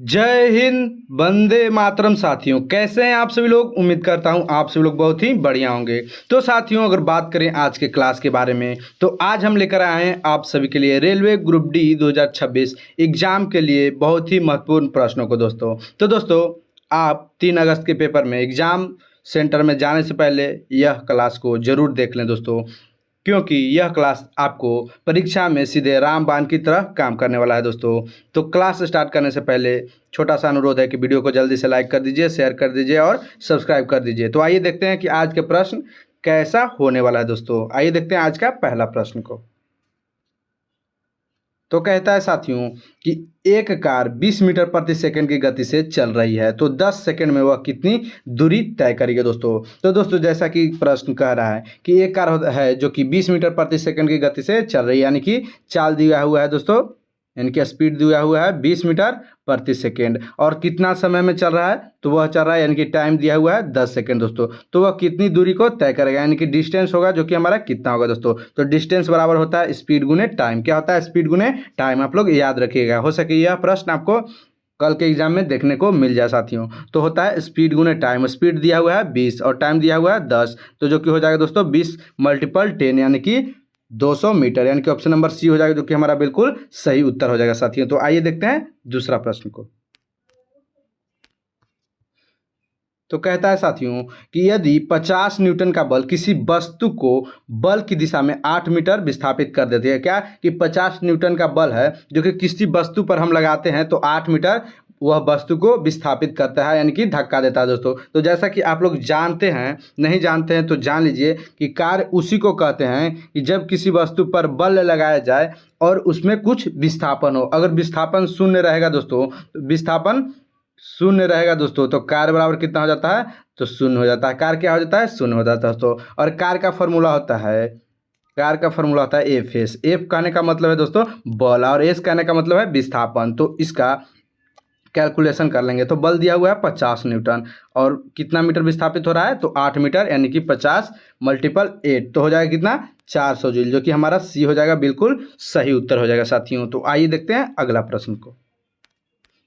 जय हिंद, वंदे मातरम। साथियों, कैसे हैं आप सभी लोग। उम्मीद करता हूं आप सभी लोग बहुत ही बढ़िया होंगे। तो साथियों, अगर बात करें आज के क्लास के बारे में, तो आज हम लेकर आए हैं आप सभी के लिए रेलवे ग्रुप डी 2026 एग्जाम के लिए बहुत ही महत्वपूर्ण प्रश्नों को। दोस्तों आप 3 अगस्त के पेपर में एग्जाम सेंटर में जाने से पहले यह क्लास को जरूर देख लें दोस्तों, क्योंकि यह क्लास आपको परीक्षा में सीधे रामबाण की तरह काम करने वाला है दोस्तों। तो क्लास स्टार्ट करने से पहले छोटा सा अनुरोध है कि वीडियो को जल्दी से लाइक कर दीजिए, शेयर कर दीजिए और सब्सक्राइब कर दीजिए। तो आइए देखते हैं कि आज के प्रश्न कैसा होने वाला है दोस्तों। आइए देखते हैं आज का पहला प्रश्न को। तो कहता है साथियों कि एक कार 20 मीटर प्रति सेकंड की गति से चल रही है, तो 10 सेकंड में वह कितनी दूरी तय करेगी दोस्तों। तो दोस्तों, जैसा कि प्रश्न कह रहा है कि एक कार है जो कि 20 मीटर प्रति सेकंड की गति से चल रही है, यानी कि चाल दिया हुआ है दोस्तों, यानी कि स्पीड दिया हुआ है 20 मीटर प्रति सेकेंड, और कितना समय में चल रहा है, तो वह चल रहा है, यानी कि टाइम दिया हुआ है 10 सेकेंड दोस्तों। तो वह कितनी दूरी को तय करेगा, यानी कि डिस्टेंस होगा जो कि हमारा कितना होगा दोस्तों। तो डिस्टेंस बराबर होता है स्पीड गुने टाइम। क्या होता है? स्पीड गुने टाइम। आप लोग याद रखिएगा, हो सके यह प्रश्न आपको कल के एग्जाम में देखने को मिल जाए साथियों। तो होता है स्पीड गुने टाइम। स्पीड दिया हुआ है 20 और टाइम दिया हुआ है 10, तो जो कि हो जाएगा दोस्तों 20 × 10, यानी कि 200 मीटर, यानी कि ऑप्शन नंबर सी हो जाएगा, जो कि हमारा बिल्कुल सही उत्तर हो जाएगा साथियों। तो आइए देखते हैं दूसरा प्रश्न को। तो कहता है साथियों कि यदि 50 न्यूटन का बल किसी वस्तु को बल की दिशा में 8 मीटर विस्थापित कर देती है, क्या कि 50 न्यूटन का बल है जो कि किसी वस्तु पर हम लगाते हैं, तो 8 मीटर वह वस्तु को विस्थापित करता है, यानी कि धक्का देता है दोस्तों। तो जैसा कि आप लोग जानते हैं, नहीं जानते हैं तो जान लीजिए कि कार्य उसी को कहते हैं कि जब किसी वस्तु पर बल लगाया जाए और उसमें कुछ विस्थापन हो। अगर विस्थापन शून्य रहेगा दोस्तों, तो विस्थापन शून्य रहेगा दोस्तों, तो कार बराबर कितना हो जाता है, तो शून्य हो जाता है। कार क्या हो जाता है? शून्य हो जाता है दोस्तों। और कार का फॉर्मूला होता है, कार का फॉर्मूला होता है एफ एस। एफ कहने का मतलब है दोस्तों बल, और एस कहने का मतलब है विस्थापन। तो इसका कैलकुलेशन कर लेंगे। तो बल दिया हुआ है 50 न्यूटन और कितना मीटर विस्थापित हो रहा है, तो 8 मीटर, यानी कि 50 × 8, तो हो जाएगा कितना, 400 जूल, जो कि हमारा सी हो जाएगा, बिल्कुल सही उत्तर हो जाएगा साथियों। तो आइए देखते हैं अगला प्रश्न को।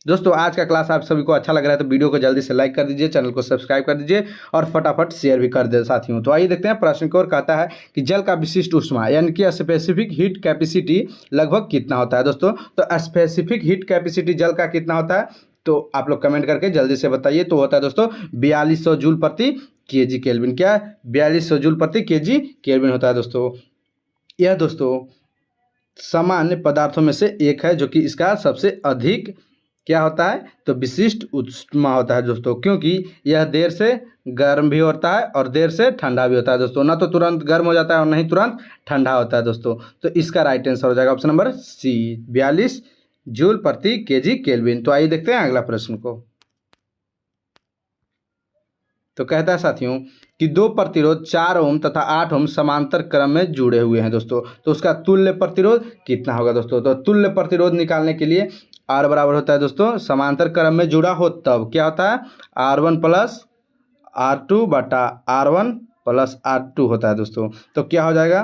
दोस्तों, आज का क्लास आप सभी को अच्छा लग रहा है तो वीडियो को जल्दी से लाइक कर दीजिए, चैनल को सब्सक्राइब कर दीजिए और फटाफट शेयर भी कर दे साथियों। तो आइए देखते हैं प्रश्न को। और कहता है कि जल का विशिष्ट ऊष्मा, यानी कि स्पेसिफिक हीट कैपेसिटी लगभग कितना होता है दोस्तों। तो स्पेसिफिक हीट कैपेसिटी जल का कितना होता है, तो आप लोग कमेंट करके जल्दी से बताइए। तो होता है दोस्तों 4200 जूल प्रति केजी केल्विन। क्या? 4200 जूल प्रति केजी केल्विन होता है दोस्तों। यह दोस्तों सामान्य पदार्थों में से एक है जो कि इसका सबसे अधिक क्या होता है, तो विशिष्ट ऊष्मा होता है दोस्तों, क्योंकि यह देर से गर्म भी होता है और देर से ठंडा भी होता है दोस्तों। ना तो तुरंत गर्म हो जाता है और नहीं तुरंत ठंडा होता है दोस्तों। तो इसका राइट आंसर हो जाएगा ऑप्शन नंबर सी, 42 जूल प्रति केजी केल्विन। तो आइए देखते हैं अगला प्रश्न को। तो कहता है साथियों कि दो प्रतिरोध 4 ओम तथा 8 ओम समांतर क्रम में जुड़े हुए हैं दोस्तों, तो उसका तुल्य प्रतिरोध कितना होगा दोस्तों। तो तुल्य प्रतिरोध निकालने के लिए आर बराबर होता है दोस्तों, समांतर क्रम में जुड़ा हो तब क्या होता है, R1 + R2 बटा R1 + R2 होता है दोस्तों। तो क्या हो जाएगा,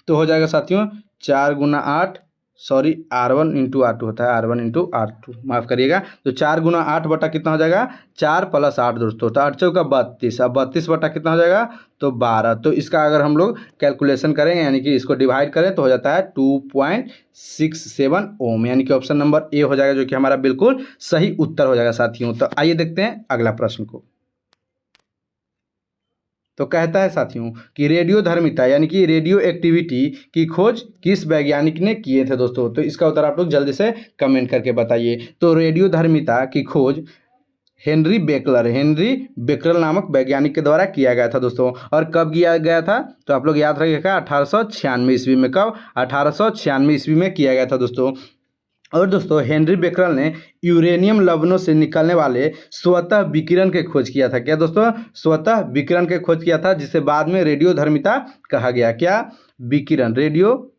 तो हो जाएगा साथियों 4 × 8, सॉरी R1 × R2 होता है, R1 × R2, माफ़ करिएगा। तो 4 × 8 बटा कितना हो जाएगा, 4 + 8 दोस्तों, तो 8 चौका 32, अब 32 बटा कितना हो जाएगा, तो 12। तो इसका अगर हम लोग कैलकुलेशन करेंगे, यानी कि इसको डिवाइड करें, तो हो जाता है 2.67 ओम, यानी कि ऑप्शन नंबर ए हो जाएगा, जो कि हमारा बिल्कुल सही उत्तर हो जाएगा साथियों। तो आइए देखते हैं अगला प्रश्न को। तो कहता है साथियों कि रेडियोधर्मिता, यानी कि रेडियो एक्टिविटी की खोज किस वैज्ञानिक ने किए थे दोस्तों। तो इसका उत्तर आप लोग जल्दी से कमेंट करके बताइए। तो रेडियोधर्मिता की खोज हेनरी बेकरल नामक वैज्ञानिक के द्वारा किया गया था दोस्तों। और कब किया गया था, तो आप लोग याद रखिएगा 1896 ईस्वी में। कब? 1896 ईस्वी में किया गया था दोस्तों। और दोस्तों हेनरी बेकरल ने यूरेनियम लवणों से निकलने वाले स्वतः विकिरण के खोज किया था। क्या दोस्तों? स्वतः विकिरण के खोज किया था, जिसे बाद में रेडियोधर्मिता कहा गया। क्या? विकिरण, रेडियो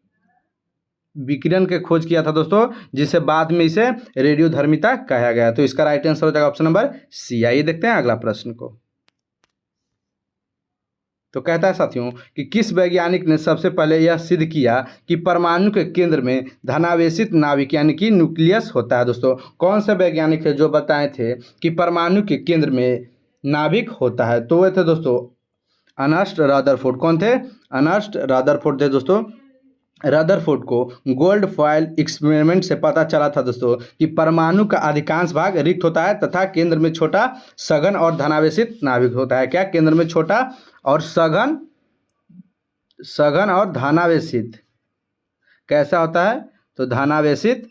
विकिरण के खोज किया था दोस्तों, जिसे बाद में इसे रेडियोधर्मिता कहा गया। तो इसका राइट आंसर हो जाएगा ऑप्शन नंबर सी। आइए देखते हैं अगला प्रश्न को। तो कहता है साथियों कि किस वैज्ञानिक ने सबसे पहले यह सिद्ध किया कि परमाणु के केंद्र में धनावेशित नाभिक यानी कि न्यूक्लियस होता है। दोस्तों कौन से वैज्ञानिक है जो बताए थे कि परमाणु के केंद्र में नाभिक होता है? तो वे थे दोस्तों अर्नस्ट रदरफोर्ड। कौन थे? अर्नस्ट रदरफोर्ड थे दोस्तों। रदरफोर्ड को गोल्ड फॉयल एक्सपेरिमेंट से पता चला था दोस्तों कि परमाणु का अधिकांश भाग रिक्त होता है तथा केंद्र में छोटा सघन और धनावेशित नाभिक होता है। क्या? केंद्र में छोटा और सघन और धनावेशित कैसा होता है? तो धनावेशित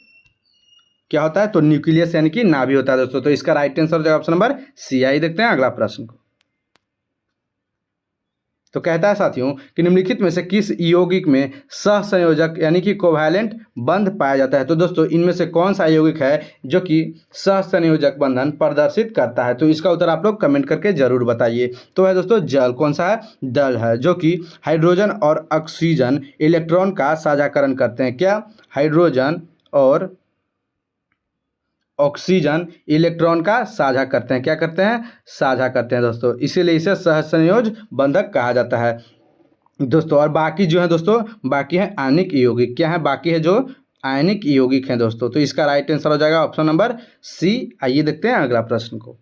क्या होता है? तो न्यूक्लियस यानी कि नाभिक होता है दोस्तों। तो इसका राइट आंसर हो जाएगा ऑप्शन नंबर सी। आइए देखते हैं अगला प्रश्न को। तो कहता है साथियों कि निम्नलिखित में से किस यौगिक में सहसंयोजक यानी कि कोवैलेंट बंध पाया जाता है? तो दोस्तों इनमें से कौन सा यौगिक है जो कि सहसंयोजक बंधन प्रदर्शित करता है? तो इसका उत्तर आप लोग कमेंट करके जरूर बताइए। तो है दोस्तों जल। कौन सा है? जल है, जो कि हाइड्रोजन और ऑक्सीजन इलेक्ट्रॉन का साझाकरण करते हैं। क्या? हाइड्रोजन और ऑक्सीजन इलेक्ट्रॉन का साझा करते हैं। क्या करते हैं? साझा करते हैं दोस्तों, इसीलिए इसे सहसंयोज बंधक कहा जाता है दोस्तों। और बाकी जो है दोस्तों, बाकी है आयनिक यौगिक। क्या है? बाकी है जो आयनिक यौगिक हैं दोस्तों। तो इसका राइट आंसर हो जाएगा ऑप्शन नंबर सी। आइए देखते हैं अगला प्रश्न को।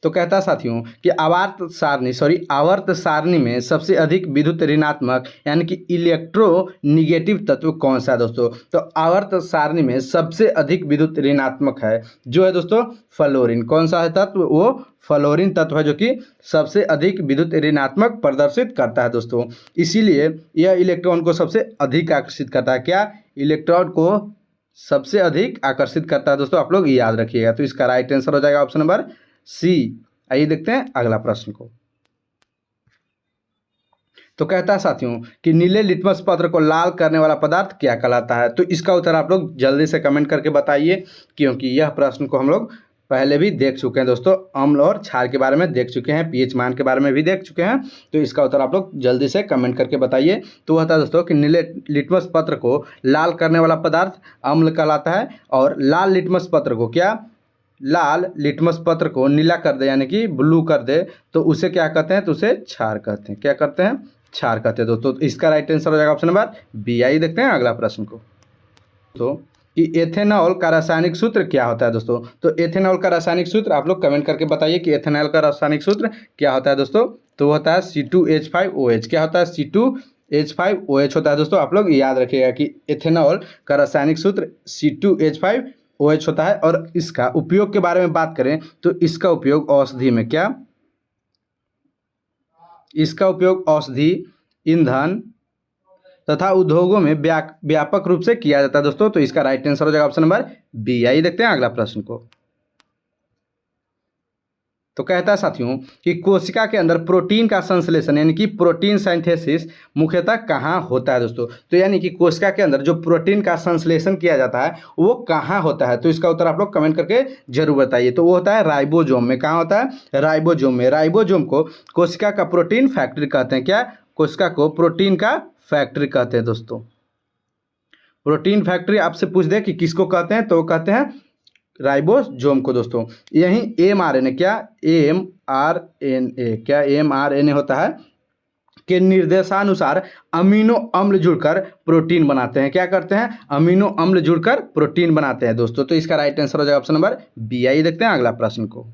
तो कहता है साथियों कि आवर्त सारणी में सबसे अधिक विद्युत ऋणात्मक यानी कि इलेक्ट्रोनिगेटिव तत्व कौन सा है दोस्तों? तो आवर्त सारणी में सबसे अधिक विद्युत ऋणात्मक है जो है दोस्तों फ्लोरीन। कौन सा है तत्व? वो फ्लोरीन तत्व है जो कि सबसे अधिक विद्युत ऋणात्मक प्रदर्शित करता है दोस्तों। इसीलिए यह इलेक्ट्रॉन को सबसे अधिक आकर्षित करता है। क्या? इलेक्ट्रॉन को सबसे अधिक आकर्षित करता है दोस्तों, आप लोग याद रखिएगा। तो इसका राइट आंसर हो जाएगा ऑप्शन नंबर सी। आइए देखते हैं अगला प्रश्न को। तो कहता है साथियों कि नीले लिटमस पत्र को लाल करने वाला पदार्थ क्या कहलाता है? तो इसका उत्तर आप लोग जल्दी से कमेंट करके बताइए, क्योंकि यह प्रश्न को हम लोग पहले भी देख चुके हैं दोस्तों। अम्ल और क्षार के बारे में देख चुके हैं, पीएच मान के बारे में भी देख चुके हैं। तो इसका उत्तर आप लोग जल्दी से कमेंट करके बताइए। तो वह था दोस्तों कि नीले लिटमस पत्र को लाल करने वाला पदार्थ अम्ल कहलाता है, और लाल लिटमस पत्र को क्या? लाल लिटमस पत्र को नीला कर दे यानी कि ब्लू कर दे तो उसे क्या कहते हैं? तो उसे क्षार कहते हैं। क्या करते हैं? क्षार कहते हैं दोस्तों। तो इसका राइट आंसर हो जाएगा ऑप्शन नंबर बी। आइए देखते हैं अगला प्रश्न को। तो कि एथेनॉल का रासायनिक सूत्र क्या होता है दोस्तों? तो एथेनॉल का रासायनिक सूत्र आप लोग कमेंट करके बताइए कि एथेनॉल का रासायनिक सूत्र क्या होता है दोस्तों? तो होता है C2H5OH। क्या होता है? C2H5OH होता है दोस्तों। आप लोग याद रखिएगा कि एथेनॉल का रासायनिक सूत्र C2H5OH होता है। और इसका उपयोग के बारे में बात करें तो इसका उपयोग औषधि में क्या? इसका उपयोग औषधि, ईंधन तथा उद्योगों में व्यापक रूप से किया जाता है दोस्तों। तो इसका राइट आंसर हो जाएगा ऑप्शन नंबर बी। आइए देखते हैं अगला प्रश्न को। तो कहता है साथियों कि कोशिका के अंदर प्रोटीन का संश्लेषण यानी कि प्रोटीन सिंथेसिस मुख्यतः कहाँ होता है दोस्तों? तो यानी कि कोशिका के अंदर जो प्रोटीन का संश्लेषण किया जाता है वो कहाँ होता है? तो इसका उत्तर आप लोग कमेंट करके जरूर बताइए। तो वो होता है राइबोसोम में। कहाँ होता है? राइबोसोम में। राइबोसोम को कोशिका का प्रोटीन फैक्ट्री कहते हैं। क्या? कोशिका को प्रोटीन का फैक्ट्री कहते हैं दोस्तों। प्रोटीन फैक्ट्री आपसे पूछ दे कि किसको कहते हैं, तो कहते हैं राइबोसोम को दोस्तों। यही mRNA, क्या? mRNA, क्या? mRNA होता है के निर्देशानुसार अमीनो अम्ल जुड़कर प्रोटीन बनाते हैं। क्या करते हैं? अमीनो अम्ल जुड़कर प्रोटीन बनाते हैं दोस्तों। तो इसका राइट आंसर हो जाएगा ऑप्शन नंबर बी। आइए देखते हैं अगला प्रश्न को।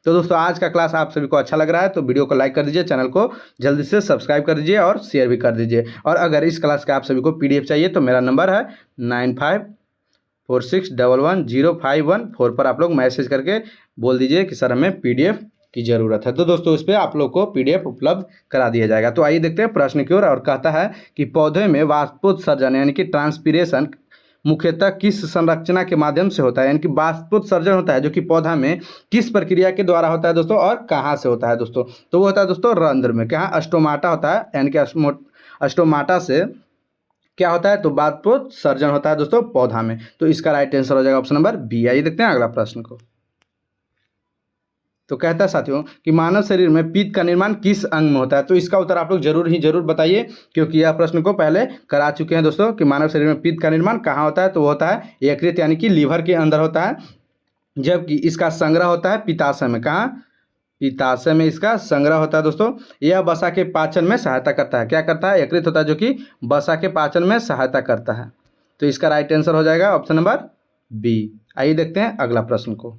तो दोस्तों आज का क्लास आप सभी को अच्छा लग रहा है तो वीडियो को लाइक कर दीजिए, चैनल को जल्दी से सब्सक्राइब कर दीजिए और शेयर भी कर दीजिए। और अगर इस क्लास का आप सभी को PDF चाहिए तो मेरा नंबर है 9546110514 पर आप लोग मैसेज करके बोल दीजिए कि सर हमें PDF की ज़रूरत है। तो दोस्तों इस पर आप लोग को PDF उपलब्ध करा दिया जाएगा। तो आइए देखते हैं प्रश्न की ओर। और कहता है कि पौधे में वाष्पोत्सर्जन यानी कि ट्रांसपीरेशन मुख्यतः किस संरचना के माध्यम से होता है? यानी कि वाष्पोत्सर्जन होता है जो कि पौधा में किस प्रक्रिया के द्वारा होता है दोस्तों, और कहाँ से होता है दोस्तों? तो वो होता है दोस्तों रंध्र में। कहाँ? स्टोमाटा होता है, यानी कि स्टोमाटा से क्या होता है? तो वाष्पोत्सर्जन होता है दोस्तों पौधा में। तो इसका राइट आंसर हो जाएगा ऑप्शन नंबर बी। आइए देखते हैं अगला प्रश्न को। तो कहता है साथियों कि मानव शरीर में पित्त का निर्माण किस अंग में होता है? तो इसका उत्तर आप लोग जरूर बताइए, क्योंकि यह प्रश्न को पहले करा चुके हैं दोस्तों कि मानव शरीर में पित्त का निर्माण कहाँ होता है? तो वो होता है यकृत यानी कि लीवर के अंदर होता है, जबकि इसका संग्रह होता है पित्ताशय में। कहाँ? पित्ताशय में इसका संग्रह होता है दोस्तों। यह वसा के पाचन में सहायता करता है। क्या करता है? यकृत होता है जो कि वसा के पाचन में सहायता करता है। तो इसका राइट आंसर हो जाएगा ऑप्शन नंबर बी। आइए देखते हैं अगला प्रश्न को।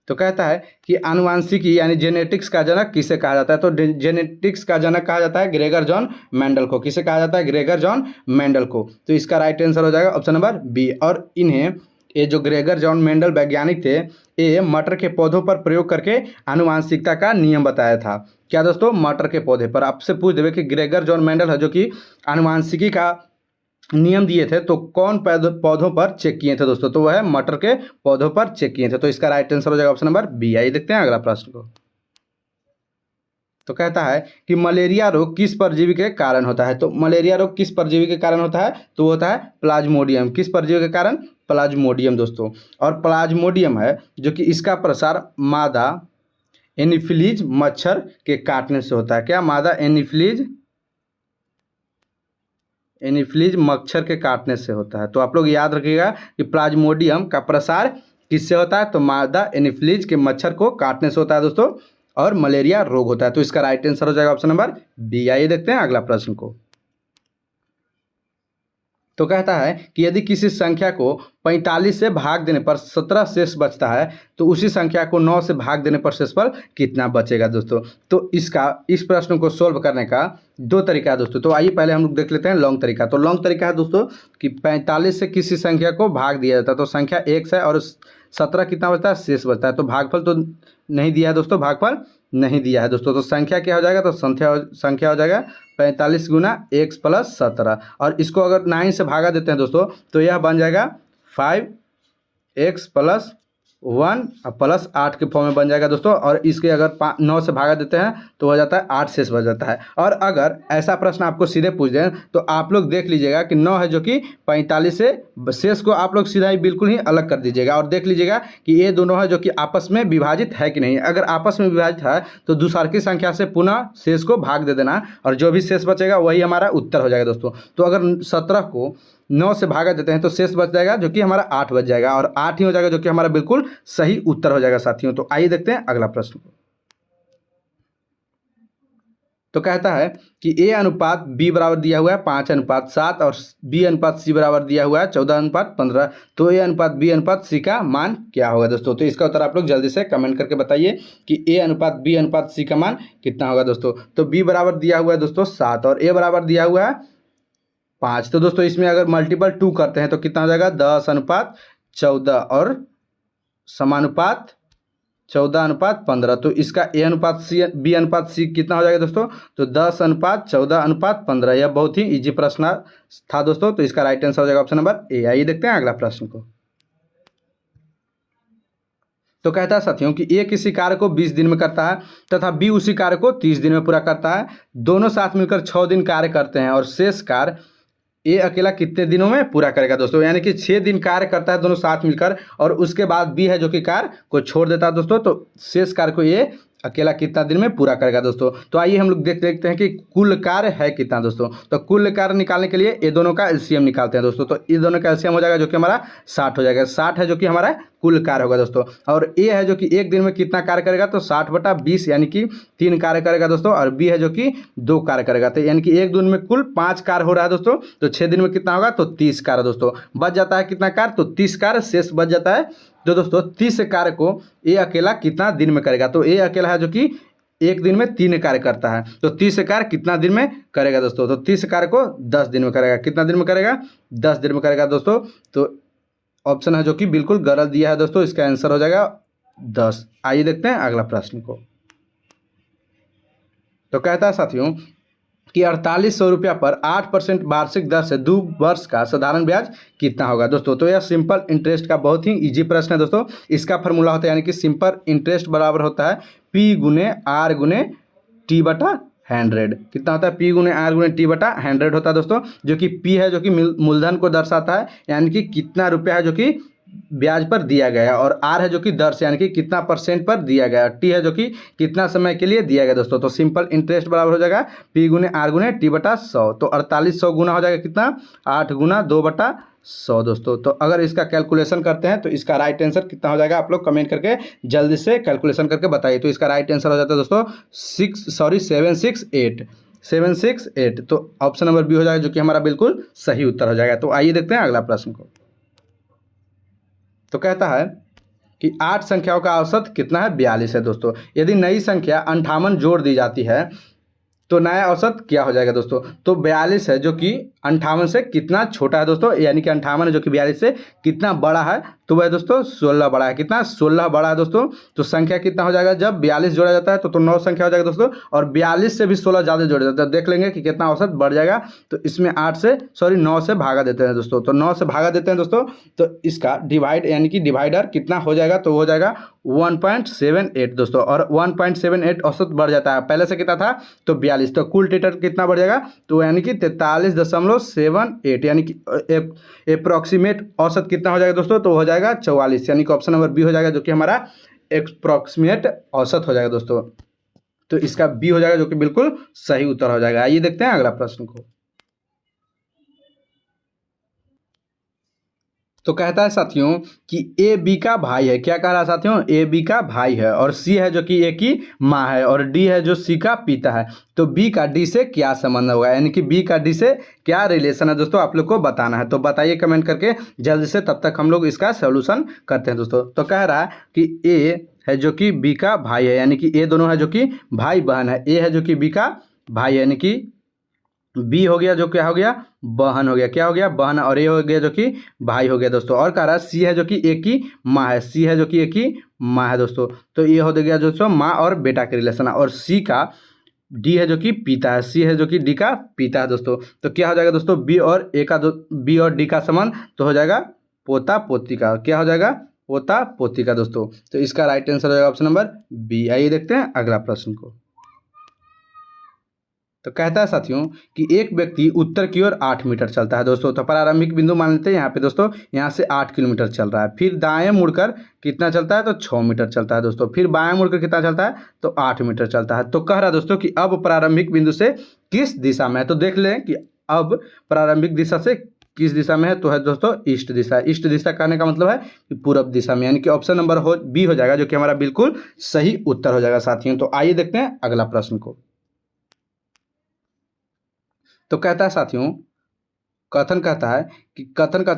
तो कहता है कि आनुवांशिकी यानी जेनेटिक्स का जनक किसे कहा जाता है? तो जेनेटिक्स का जनक कहा जाता है ग्रेगर जॉन मेंडल को। किसे कहा जाता है? ग्रेगर जॉन मेंडल को। तो इसका राइट आंसर हो जाएगा ऑप्शन नंबर बी। और इन्हें, ये जो ग्रेगर जॉन मेंडल वैज्ञानिक थे, ये मटर के पौधों पर प्रयोग करके आनुवांशिकता का नियम बताया था। क्या दोस्तों? मटर के पौधे पर। आपसे पूछ देवे कि ग्रेगर जॉन मेंडल है जो कि आनुवांशिकी का नियम दिए थे, तो कौन पौधों पर चेक किए थे दोस्तों? तो वह है मटर के पौधों पर चेक किए थे। तो इसका राइट आंसर हो जाएगा ऑप्शन नंबर बी। आइए देखते हैं अगला प्रश्न को। तो कहता है कि मलेरिया रोग किस परजीवी के कारण होता है? तो मलेरिया रोग किस परजीवी के कारण होता है? तो होता है प्लाज्मोडियम। किस परजीवी के कारण? प्लाज्मोडियम दोस्तों। और प्लाज्मोडियम है जो कि इसका प्रसार मादा एनीफिलीज मच्छर के काटने से होता है। क्या? मादा एनीफिलीज मच्छर के काटने से होता है। तो आप लोग याद रखिएगा कि प्लाज्मोडियम का प्रसार किससे होता है? तो मादा एनीफिलीज के मच्छर को काटने से होता है दोस्तों। और मलेरिया रोग होता है। तो इसका राइट आंसर हो जाएगा ऑप्शन नंबर बी। आइए देखते हैं अगला प्रश्न को। तो कहता है कि यदि किसी संख्या को 45 से भाग देने पर 17 शेष बचता है, तो उसी संख्या को 9 से भाग देने पर शेषफल कितना बचेगा दोस्तों? तो इस प्रश्न को सोल्व करने का दो तरीका है दोस्तों। तो आइए पहले हम लोग देख लेते हैं लॉन्ग तरीका। तो लॉन्ग तरीका है दोस्तों कि 45 से किसी संख्या को भाग दिया जाता है, तो संख्या 1 से, और 17 कितना बचता है? शेष बचता है। तो भागफल तो नहीं दिया है दोस्तों, भागफल नहीं दिया है दोस्तों। तो संख्या क्या हो जाएगा? तो संख्या हो जाएगा 45 गुना x प्लस 17। और इसको अगर 9 से भागा देते हैं दोस्तों, तो यह बन जाएगा 5x प्लस 1 प्लस 8 के फॉर्म में बन जाएगा दोस्तों। और इसके अगर 9 से भागा देते हैं तो हो जाता है 8 शेष बच जाता है। और अगर ऐसा प्रश्न आपको सीधे पूछ दें तो आप लोग देख लीजिएगा कि 9 है जो कि 45 से, शेष को आप लोग सीधा ही बिल्कुल ही अलग कर दीजिएगा और देख लीजिएगा कि ये दोनों है जो कि आपस में विभाजित है कि नहीं। अगर आपस में विभाजित है तो दूसर की संख्या से पुनः शेष को भाग दे देना, और जो भी शेष बचेगा वही हमारा उत्तर हो जाएगा दोस्तों। तो अगर 17 को 9 से भागा देते हैं तो शेष बच जाएगा जो कि हमारा 8 बच जाएगा, और 8 ही हो जाएगा जो कि हमारा बिल्कुल सही उत्तर हो जाएगा साथियों। तो आइए देखते हैं अगला प्रश्न को। तो कहता है कि ए अनुपात बी बराबर दिया हुआ है 5:7 और बी अनुपात सी बराबर दिया हुआ है 14:15। तो ए अनुपात बी अनुपात सी का मान क्या होगा दोस्तों? तो इसका उत्तर आप लोग जल्दी से कमेंट करके बताइए कि ए अनुपात बी अनुपात सी का मान कितना होगा दोस्तों। तो बी बराबर दिया हुआ है दोस्तों 7 और ए बराबर दिया हुआ है 5। तो दोस्तों इसमें अगर मल्टीपल 2 करते हैं तो कितना हो जाएगा? 10:14 और समानुपात 14:15। तो इसका ए अनुपात सी बी अनुपात सी कितना हो जाएगा दोस्तों? तो 10:14:15। यह बहुत ही इजी प्रश्न था दोस्तों। तो इसका राइट आंसर हो जाएगा ऑप्शन नंबर ए। आइए देखते हैं अगला प्रश्न को। तो कहता है साथियों कि ए किसी कार्य को 20 दिन में करता है तथा बी उसी कार्य को 30 दिन में पूरा करता है। दोनों साथ मिलकर 6 दिन कार्य करते हैं और शेष कार्य ए अकेला कितने दिनों में पूरा करेगा दोस्तों? यानी कि 6 दिन कार्य करता है दोनों साथ मिलकर, और उसके बाद बी है जो कि कार्य को छोड़ देता है दोस्तों। तो शेष कार्य को ये अकेला कितना दिन में पूरा करेगा दोस्तों? तो आइए हम लोग देखते हैं कि कुल कार्य है कितना दोस्तों। तो कुल कार्य निकालने के लिए ये दोनों का एलसीएम निकालते हैं दोस्तों। तो ये दोनों का एलसीएम हो जाएगा जो कि हमारा 60 हो जाएगा। 60 है जो कि हमारा कुल कार्य होगा दोस्तों। और ए है जो कि एक दिन में कितना कार्य करेगा? तो 60/20 यानी कि 3 कार्य करेगा दोस्तों। और बी है जो कि 2 कार्य करेगा। तो यानी कि एक दिन में कुल 5 कार्य हो रहा है दोस्तों। तो 6 दिन में कितना होगा? तो 30 कार्य दोस्तों। बच जाता है कितना कार्य? तो 30 कार्य शेष बच जाता है। तो दोस्तों 30 कार्य को ए अकेला कितना दिन में करेगा? तो ए अकेला है जो कि एक दिन में 3 कार्य करता है। तो 30 कार्य कितना दिन में करेगा दोस्तों? तो 30 कार्य को 10 दिन में करेगा। कितना दिन में करेगा? 10 दिन में करेगा दोस्तों। तो ऑप्शन है जो कि बिल्कुल गलत दिया है दोस्तों। इसका आंसर हो जाएगा 10। आइए देखते हैं अगला प्रश्न को। तो कहता है साथियों कि 4800 रुपया पर 8% वार्षिक दर से 2 वर्ष का साधारण ब्याज कितना होगा दोस्तों? तो यह सिंपल इंटरेस्ट का बहुत ही इजी प्रश्न है दोस्तों। इसका फॉर्मूला होता है यानी कि सिंपल इंटरेस्ट बराबर होता है P गुने R गुने T बटा 100। कितना होता है? P गुने R गुने T बटा 100 होता है दोस्तों। जो कि P है जो कि मूलधन को दर्शाता है, यानी कि कितना रुपया है जो कि ब्याज पर दिया गया है, और आर है जो कि दर से यानी कि कितना परसेंट पर दिया गया है, टी है जो कि कितना समय के लिए दिया गया दोस्तों। तो सिंपल इंटरेस्ट बराबर हो जाएगा पी गुने आर गुने टी बटा 100। तो 4800 गुना हो जाएगा कितना, 8 गुना 2 बटा 100 दोस्तों। तो अगर इसका कैलकुलेशन करते हैं तो इसका राइट आंसर कितना हो जाएगा, आप लोग कमेंट करके जल्दी से कैलकुलेशन करके बताइए। तो इसका राइट आंसर हो जाता है दोस्तों 768। तो ऑप्शन नंबर बी हो जाएगा जो कि हमारा बिल्कुल सही उत्तर हो जाएगा। तो आइए देखते हैं अगला प्रश्न को। तो कहता है कि 8 संख्याओं का औसत कितना है, 42 है दोस्तों। यदि नई संख्या 58 जोड़ दी जाती है तो नया औसत क्या हो जाएगा दोस्तों। तो 42 है जो कि 58 से कितना छोटा है दोस्तों, यानी कि 58 है जो कि 42 से कितना बड़ा है, तो वह दोस्तों 16 बड़ा है। कितना, 16 बड़ा है दोस्तों। तो संख्या कितना हो जाएगा, जब 42 जोड़ा जाता है तो 9 संख्या हो जाएगा दोस्तों, और 42 से भी 16 ज़्यादा जोड़ा जाता है, देख लेंगे कि कितना औसत बढ़ जाएगा। तो इसमें 9 से भागा देते हैं दोस्तों। तो 9 से भागा देते हैं दोस्तों, तो इसका डिवाइड यानी कि डिवाइडर कितना हो जाएगा, तो हो जाएगा 1.78 दोस्तों। और 1.78 औसत बढ़ जाता है, पहले से कितना था तो 42, तो कुल टीटर कितना बढ़ जाएगा, तो यानी कि 43.78, यानी कि अप्रोक्सीमेट औसत कितना हो जाएगा दोस्तों, तो हो जाएगा 44, यानी कि ऑप्शन नंबर बी हो जाएगा जो कि हमारा अप्रोक्सीमेट औसत हो जाएगा दोस्तों। तो इसका बी हो जाएगा जो कि बिल्कुल सही उत्तर हो जाएगा। आइए देखते हैं अगला प्रश्न को। तो कहता है साथियों कि ए बी का भाई है। क्या कह रहा है साथियों, ए बी का भाई है, और सी है जो कि ए की माँ है, और डी है जो सी का पिता है। तो बी का डी से क्या संबंध होगा, यानी कि बी का डी से क्या रिलेशन है दोस्तों, आप लोग को बताना है। तो बताइए कमेंट करके जल्दी से, तब तक हम लोग इसका सोल्यूशन करते हैं दोस्तों। तो कह रहा है कि ए है जो कि बी का भाई है, यानी कि ए दोनों है जो कि भाई बहन है। ए है जो कि बी का भाई है, यानी कि बी हो गया जो क्या हो गया, बहन हो गया। क्या हो गया, बहन, और ए हो गया जो कि भाई हो गया दोस्तों। और कह रहा है सी है जो कि एक ही माँ है, सी है जो कि एक ही माँ है दोस्तों। तो ये हो गया दोस्तों माँ और बेटा के रिलेशन है। और सी का डी है जो कि पिता है, सी है जो कि डी का पिता है दोस्तों। तो क्या हो जाएगा दोस्तों, बी और ए का बी और डी का संबंध, तो हो जाएगा पोता पोती का। क्या हो जाएगा, पोता पोती का दोस्तों। तो इसका राइट आंसर हो जाएगा ऑप्शन नंबर बी। आइए देखते हैं अगला प्रश्न को। तो कहता है साथियों कि एक व्यक्ति उत्तर की ओर 8 मीटर चलता है दोस्तों। तो प्रारंभिक बिंदु मान लेते हैं यहाँ पे दोस्तों, यहाँ से 8 किलोमीटर चल रहा है। फिर दाएं मुड़कर कितना चलता है, तो 6 मीटर चलता है दोस्तों। फिर बाएं मुड़कर कितना चलता है, तो 8 मीटर चलता है। तो कह रहा है दोस्तों कि अब प्रारंभिक बिंदु से किस दिशा में है। तो देख लें कि अब प्रारंभिक दिशा से किस दिशा में है, तो है दोस्तों ईस्ट दिशा। ईस्ट दिशा कहने का मतलब है कि पूरब दिशा में, यानी कि ऑप्शन नंबर बी हो जाएगा जो कि हमारा बिल्कुल सही उत्तर हो जाएगा साथियों। तो आइए देखते हैं अगला प्रश्न को। तो कहता है साथियों, कथन कहता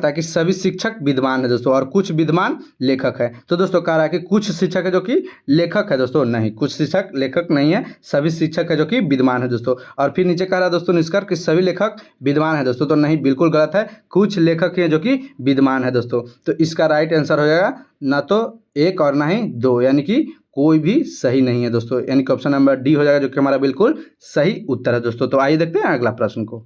है कि सभी शिक्षक विद्वान है दोस्तों, और कुछ विद्वान लेखक है। तो दोस्तों कह रहा है कि कुछ शिक्षक है जो कि लेखक है दोस्तों, नहीं, कुछ शिक्षक लेखक नहीं है, सभी शिक्षक है जो कि विद्वान है दोस्तों। और फिर नीचे कह रहा है दोस्तों निष्कर्ष कि सभी लेखक विद्वान है दोस्तों, तो नहीं, बिल्कुल गलत है, कुछ लेखक हैं जो कि विद्वान है दोस्तों। तो इसका राइट आंसर हो जाएगा ना तो एक और ना ही दो, यानी कि कोई भी सही नहीं है दोस्तों, यानी कि ऑप्शन नंबर डी हो जाएगा जो कि हमारा बिल्कुल सही उत्तर है दोस्तों। तो आइए देखते हैं अगला प्रश्न को।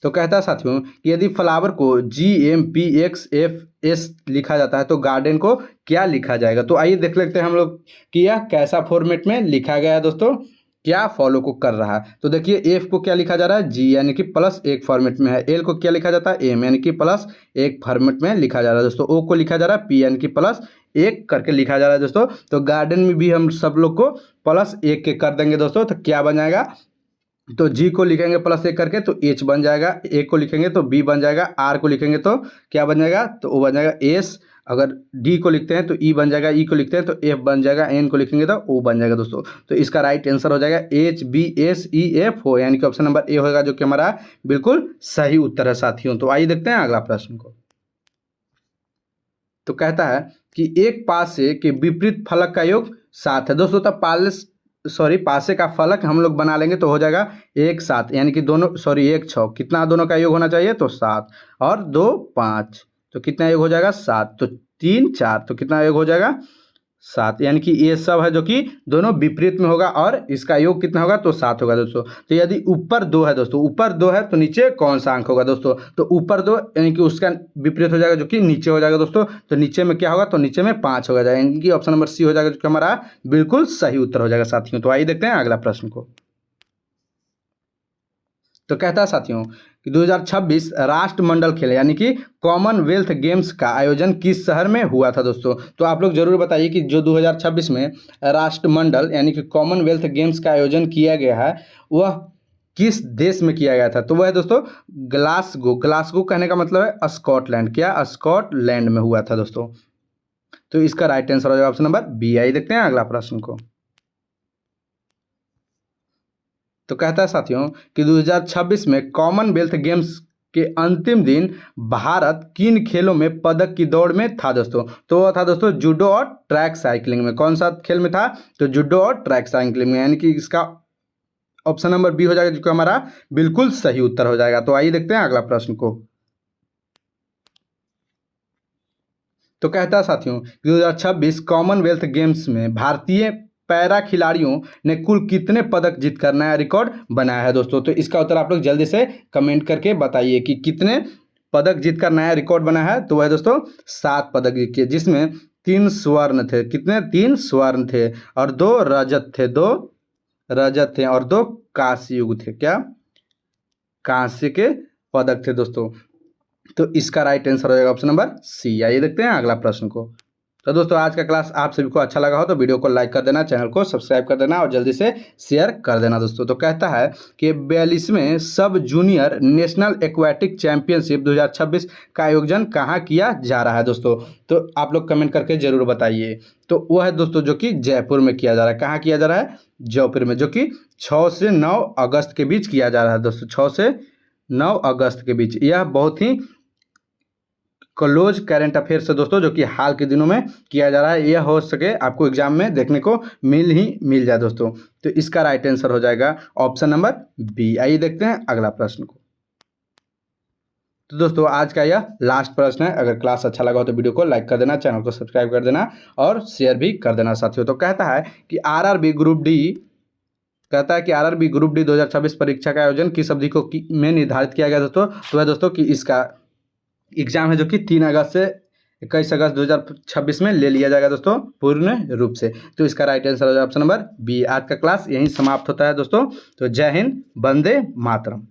तो कहता है साथियों कि यदि फ्लावर को GMPXFS लिखा जाता है तो गार्डन को क्या लिखा जाएगा। तो आइए देख लेते हैं हम लोग कि यह कैसा फॉर्मेट में लिखा गया है दोस्तों, क्या फॉलो को कर रहा है। तो देखिए एफ को क्या लिखा जा रहा है, जी यानी कि +1 फॉर्मेट में है। एल को क्या लिखा जाता है, एम यानी कि +1 फॉर्मेट में लिखा जा रहा है दोस्तों। ओ को लिखा जा रहा है पी यानी कि +1 करके लिखा जा रहा है दोस्तों। तो गार्डन में भी हम सब लोग को +1 के कर देंगे दोस्तों। तो क्या बन जाएगा, तो जी को लिखेंगे +1 करके तो एच बन जाएगा, ए को लिखेंगे तो बी बन जाएगा, आर को लिखेंगे तो क्या बन जाएगा, तो ओ बन जाएगा एस। अगर डी को लिखते हैं तो ई बन जाएगा, ई को लिखते हैं तो एफ बन जाएगा, एन को लिखेंगे तो ओ बन जाएगा दोस्तों। तो इसका राइट आंसर हो जाएगा HBSEF हो, यानी कि ऑप्शन नंबर ए होगा जो कि हमारा बिल्कुल सही उत्तर है साथियों। तो आइए देखते हैं अगला प्रश्न को। तो कहता है कि एक पासे के विपरीत फलक का योग 7 है दोस्तों। तब पासे का फलक हम लोग बना लेंगे तो हो जाएगा 1 7, यानी कि दोनों 1 6, कितना दोनों का योग होना चाहिए, तो 7, और 2 5, तो कितना योग हो जाएगा 7, तो 3 4, तो कितना योग हो जाएगा 7, यानी कि ये सब है जो कि दोनों विपरीत में होगा, और इसका योग कितना होगा, तो 7 होगा दोस्तों। तो यदि ऊपर 2 है दोस्तों, ऊपर 2 है तो नीचे कौन सा अंक होगा दोस्तों, तो ऊपर 2 यानी कि उसका विपरीत हो जाएगा जो कि नीचे हो जाएगा दोस्तों। तो नीचे में क्या होगा, तो नीचे में 5 होगा जाएगा, यानी कि ऑप्शन नंबर सी हो जाएगा जो कि हमारा बिल्कुल सही उत्तर हो जाएगा साथियों। तो आइए देखते हैं अगला प्रश्न को। तो कहता है साथियों कि 2026 राष्ट्रमंडल खेल यानी कि कॉमनवेल्थ गेम्स का आयोजन किस शहर में हुआ था दोस्तों। तो आप लोग जरूर बताइए कि जो 2026 में राष्ट्रमंडल यानी कि कॉमनवेल्थ गेम्स का आयोजन किया गया है वह किस देश में किया गया था। तो वह है दोस्तों ग्लासगो। ग्लासगो कहने का मतलब है स्कॉटलैंड, क्या स्कॉटलैंड में हुआ था दोस्तों। तो इसका राइट आंसर हो जाएगा ऑप्शन नंबर बी। आई देखते हैं अगला प्रश्न को। तो कहता है साथियों कि 2026 में कॉमनवेल्थ गेम्स के अंतिम दिन भारत किन खेलों में पदक की दौड़ में था दोस्तों। तो वह था दोस्तों जूडो और ट्रैक साइकिलिंग में। कौन सा खेल में था, तो जूडो और ट्रैक साइकिलिंग में, यानी कि इसका ऑप्शन नंबर बी हो जाएगा जो कि हमारा बिल्कुल सही उत्तर हो जाएगा। तो आइए देखते हैं अगला प्रश्न को। तो कहता है साथियों 2026 कॉमनवेल्थ गेम्स में भारतीय पैरा खिलाड़ियों ने कुल कितने पदक जीतकर नया रिकॉर्ड बनाया है दोस्तों। तो इसका उत्तर आप लोग जल्दी से कमेंट करके बताइए कि कितने पदक जीतकर नया रिकॉर्ड बना है। तो वह दोस्तों 7 पदक जीत के, जिसमें 3 स्वर्ण थे। कितने, 3 स्वर्ण थे और 2 रजत थे, 2 रजत थे और 2 कांस्य युग थे, क्या कांस्य के पदक थे दोस्तों। तो इसका राइट आंसर हो जाएगा ऑप्शन नंबर सी। आइए देखते हैं अगला प्रश्न को। तो दोस्तों आज का क्लास आप सभी को अच्छा लगा हो तो वीडियो को लाइक कर देना, चैनल को सब्सक्राइब कर देना और जल्दी से शेयर कर देना दोस्तों। तो कहता है कि 42वें सब जूनियर नेशनल एक्वेटिक चैंपियनशिप 2026 का आयोजन कहाँ किया जा रहा है दोस्तों। तो आप लोग कमेंट करके जरूर बताइए। तो वह है दोस्तों जो कि जयपुर में किया जा रहा है। कहाँ किया जा रहा है, जयपुर में, जो कि 6 से 9 अगस्त के बीच किया जा रहा है दोस्तों। 6 से 9 अगस्त के बीच। यह बहुत ही क्लोज करंट अफेयर्स है दोस्तों जो कि हाल के दिनों में किया जा रहा है। यह हो सके आपको एग्जाम में देखने को मिल जाए दोस्तों। तो इसका राइट आंसर हो जाएगा ऑप्शन नंबर बी। आइए देखते हैं अगला प्रश्न को। तो दोस्तों आज का यह लास्ट प्रश्न है। अगर क्लास अच्छा लगा हो तो वीडियो को लाइक कर देना, चैनल को सब्सक्राइब कर देना और शेयर भी कर देना साथियों। तो कहता है कि आरआरबी ग्रुप डी 2026 परीक्षा का आयोजन किस अवधि को में निर्धारित किया गया दोस्तों। तो है दोस्तों कि इसका एग्जाम है जो कि 3 अगस्त से 21 अगस्त 2026 में ले लिया जाएगा दोस्तों पूर्ण रूप से। तो इसका राइट आंसर हो जाएगा ऑप्शन नंबर बी। आज का क्लास यहीं समाप्त होता है दोस्तों। तो जय हिंद, वंदे मातरम।